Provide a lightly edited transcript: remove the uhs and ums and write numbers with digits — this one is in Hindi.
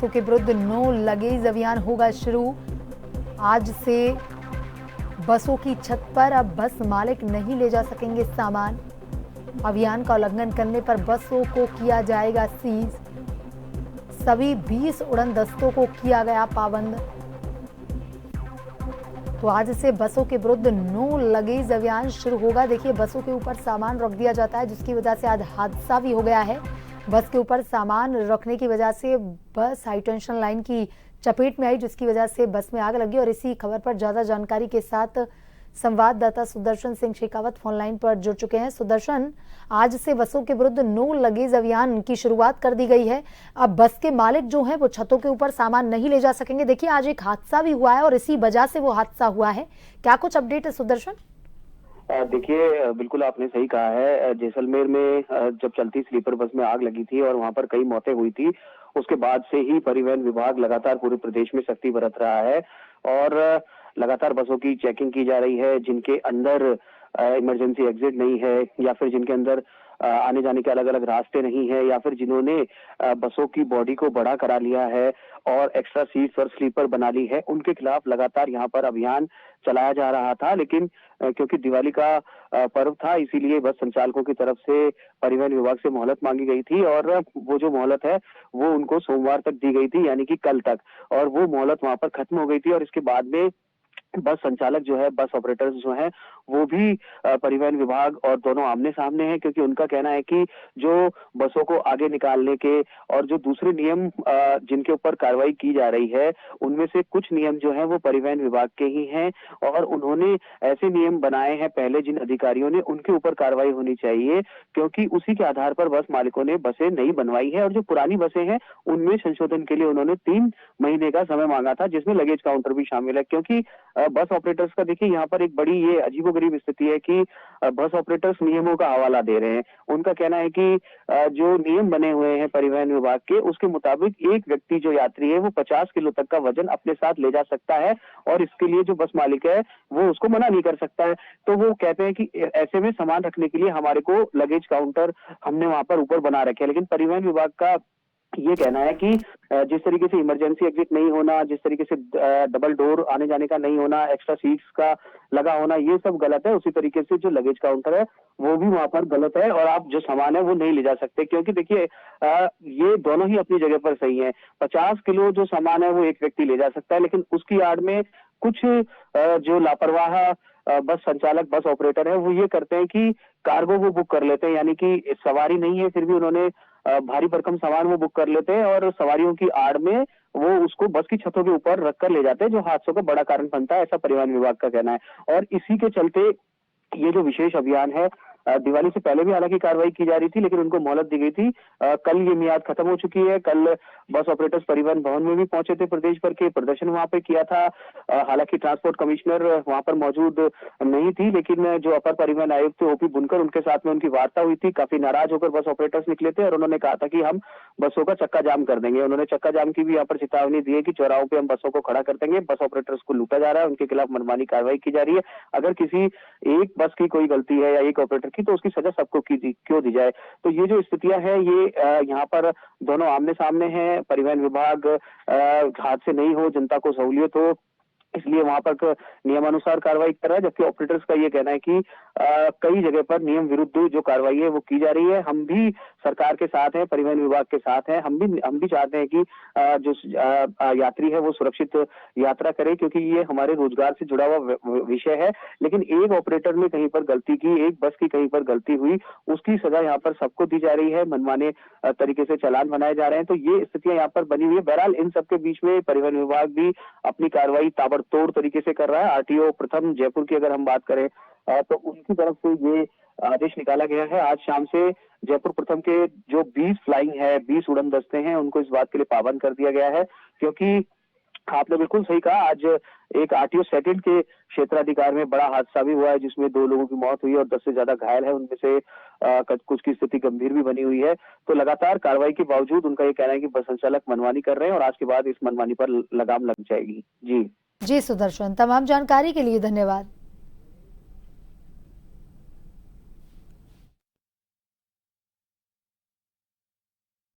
बसों के विरुद्ध नो लगेज अभियान होगा शुरू। आज से बसों की छत पर अब बस मालिक नहीं ले जा सकेंगे सामान। अभियान का उल्लंघन करने पर बसों को किया जाएगा सीज। सभी 20 उड़न दस्तों को किया गया पाबंद। तो आज से बसों के विरुद्ध नो लगेज अभियान शुरू होगा। देखिए, बसों के ऊपर सामान रख दिया जाता है, जिसकी वजह से आज हादसा भी हो गया है। बस के ऊपर सामान रखने की वजह से बस हाई टेंशन लाइन की चपेट में आई, जिसकी वजह से बस में आग लगी। और इसी खबर पर ज्यादा जानकारी के साथ संवाददाता सुदर्शन सिंह शेखावत फोन लाइन पर जुड़ चुके हैं। सुदर्शन, आज से बसों के विरुद्ध नो लगेज अभियान की शुरुआत कर दी गई है। अब बस के मालिक जो हैं वो छतों के ऊपर सामान नहीं ले जा सकेंगे। देखिए, आज एक हादसा भी हुआ है और इसी वजह से वो हादसा हुआ है। क्या कुछ अपडेट है सुदर्शन? देखिए, बिल्कुल आपने सही कहा है। जैसलमेर में जब चलती स्लीपर बस में आग लगी थी और वहां पर कई मौतें हुई थी, उसके बाद से ही परिवहन विभाग लगातार पूरे प्रदेश में सख्ती बरत रहा है और लगातार बसों की चेकिंग की जा रही है। जिनके अंदर इमरजेंसी एग्जिट नहीं है या फिर जिनके अंदर आने जाने के अलग अलग रास्ते नहीं है या फिर जिन्होंने बसों की बॉडी को बड़ा करा लिया है और एक्स्ट्रा सीट्स और स्लीपर बना ली है, उनके खिलाफ लगातार यहाँ पर अभियान चलाया जा रहा था। लेकिन क्योंकि दिवाली का पर्व था, इसीलिए बस संचालकों की तरफ से परिवहन विभाग से मोहलत मांगी गई थी और वो जो मोहलत है वो उनको सोमवार तक दी गई थी, यानी कि कल तक। और वो मोहलत वहां पर खत्म हो गई थी और इसके बाद में बस संचालक जो है, बस ऑपरेटर्स जो हैं, वो भी परिवहन विभाग और दोनों आमने सामने हैं, क्योंकि उनका कहना है कि जो बसों को आगे निकालने के और जो दूसरे नियम जिनके ऊपर कार्रवाई की जा रही है, उनमें से कुछ नियम जो हैं वो परिवहन विभाग के ही हैं और उन्होंने ऐसे नियम बनाए हैं पहले जिन अधिकारियों ने, उनके ऊपर कार्रवाई होनी चाहिए, क्योंकि उसी के आधार पर बस मालिकों ने बसें नई बनवाई है और जो पुरानी बसें हैं उनमें संशोधन के लिए उन्होंने 3 महीने का समय मांगा था, जिसमें लगेज काउंटर भी शामिल है। क्योंकि बस ऑपरेटर्स का देखिए यहाँ पर एक बड़ी ये अजीबोगरीब स्थिति है कि बस ऑपरेटर्स नियमों का हवाला दे रहे हैं। उनका कहना है कि जो नियम बने हुए हैं परिवहन विभाग के, उसके मुताबिक एक व्यक्ति जो यात्री है वो 50 किलो तक का वजन अपने साथ ले जा सकता है और इसके लिए जो बस मालिक है वो उसको मना नहीं कर सकता है। तो वो कहते हैं कि ऐसे में सामान रखने के लिए हमारे को लगेज काउंटर हमने वहां पर ऊपर बना रखे हैं। लेकिन परिवहन विभाग का ये कहना है कि जिस तरीके से इमरजेंसी एग्जिट नहीं होना, जिस तरीके से डबल डोर आने जाने का नहीं होना, एक्स्ट्रा सीट्स का लगा होना, ये सब गलत है। उसी तरीके से जो लगेज काउंटर है वो भी वहां पर गलत है और आप जो सामान है वो नहीं ले जा सकते, क्योंकि देखिए ये दोनों ही अपनी जगह पर सही है। 50 किलो जो सामान है वो एक व्यक्ति ले जा सकता है, लेकिन उसकी आड़ में कुछ जो लापरवाह बस संचालक, बस ऑपरेटर है, वो ये करते हैं कि कार्गो वो बुक कर लेते हैं, यानी कि सवारी नहीं है फिर भी उन्होंने भारी भरकम सामान वो बुक कर लेते हैं और सवारियों की आड़ में वो उसको बस की छतों के ऊपर रख कर ले जाते हैं, जो हादसों का बड़ा कारण बनता है, ऐसा परिवहन विभाग का कहना है। और इसी के चलते ये जो विशेष अभियान है, दिवाली से पहले भी हालांकि कार्रवाई की जा रही थी, लेकिन उनको मोहलत दी गई थी। कल ये मियाद खत्म हो चुकी है। कल बस ऑपरेटर्स परिवहन भवन में भी पहुंचे थे, प्रदेश भर के प्रदर्शन वहां पे किया था। हालांकि ट्रांसपोर्ट कमिश्नर वहां पर मौजूद नहीं थी, लेकिन जो अपर परिवहन आयुक्त थे ओपी बुनकर, उनके साथ में उनकी वार्ता हुई थी। काफी नाराज होकर बस ऑपरेटर्स निकले थे और उन्होंने कहा था कि हम बसों का चक्का जाम कर देंगे। उन्होंने चक्का जाम की भी यहाँ पर चेतावनी दी है कि चौराहों पे हम बसों को खड़ा कर देंगे। बस ऑपरेटर्स को लूटा जा रहा है, उनके खिलाफ मनमानी कार्रवाई की जा रही है। अगर किसी एक बस की कोई गलती है या एक ऑपरेटर की, तो उसकी सजा सबको क्यों दी जाए। तो ये जो स्थितियां हैं ये यहाँ पर दोनों आमने सामने हैं। परिवहन विभाग हादसे नहीं हो, जनता को सहूलियत हो, इसलिए वहां पर नियमानुसार कार्रवाई कर रहा है, जबकि ऑपरेटर्स का ये कहना है कि कई जगह पर नियम विरुद्ध जो कार्रवाई है वो की जा रही है। हम भी सरकार के साथ हैं, परिवहन विभाग के साथ हैं। हम भी चाहते हैं कि जो यात्री है वो सुरक्षित यात्रा करे, क्योंकि ये हमारे रोजगार से जुड़ा हुआ विषय है। लेकिन एक ऑपरेटर ने कहीं पर गलती की, एक बस की कहीं पर गलती हुई, उसकी सजा यहाँ पर सबको दी जा रही है। मनमाने तरीके से चालान बनाए जा रहे हैं। तो ये स्थितियां यहाँ पर बनी हुई है। बहरहाल इन सबके बीच में परिवहन विभाग भी अपनी कार्रवाई ताबड़तोड़ तरीके से कर रहा है। आरटीओ प्रथम जयपुर की अगर हम बात करें तो उनकी तरफ से ये आदेश निकाला गया है। आज शाम से जयपुर प्रथम के जो 20 फ्लाइंग है, 20 उड़न दस्ते हैं, उनको इस बात के लिए पाबंद कर दिया गया है, क्योंकि आपने बिल्कुल सही कहा। आज एक आरटीओ सेकंड के क्षेत्राधिकार में बड़ा हादसा भी हुआ है, जिसमें 2 लोगों की मौत हुई और 10 से ज्यादा घायल है। उनमें से कुछ की स्थिति गंभीर भी बनी हुई है। तो लगातार कार्रवाई के बावजूद उनका ये कहना है कि बस संचालक मनमानी कर रहे हैं और आज के बाद इस मनमानी पर लगाम लग जाएगी। जी सुदर्शन, तमाम जानकारी के लिए धन्यवाद।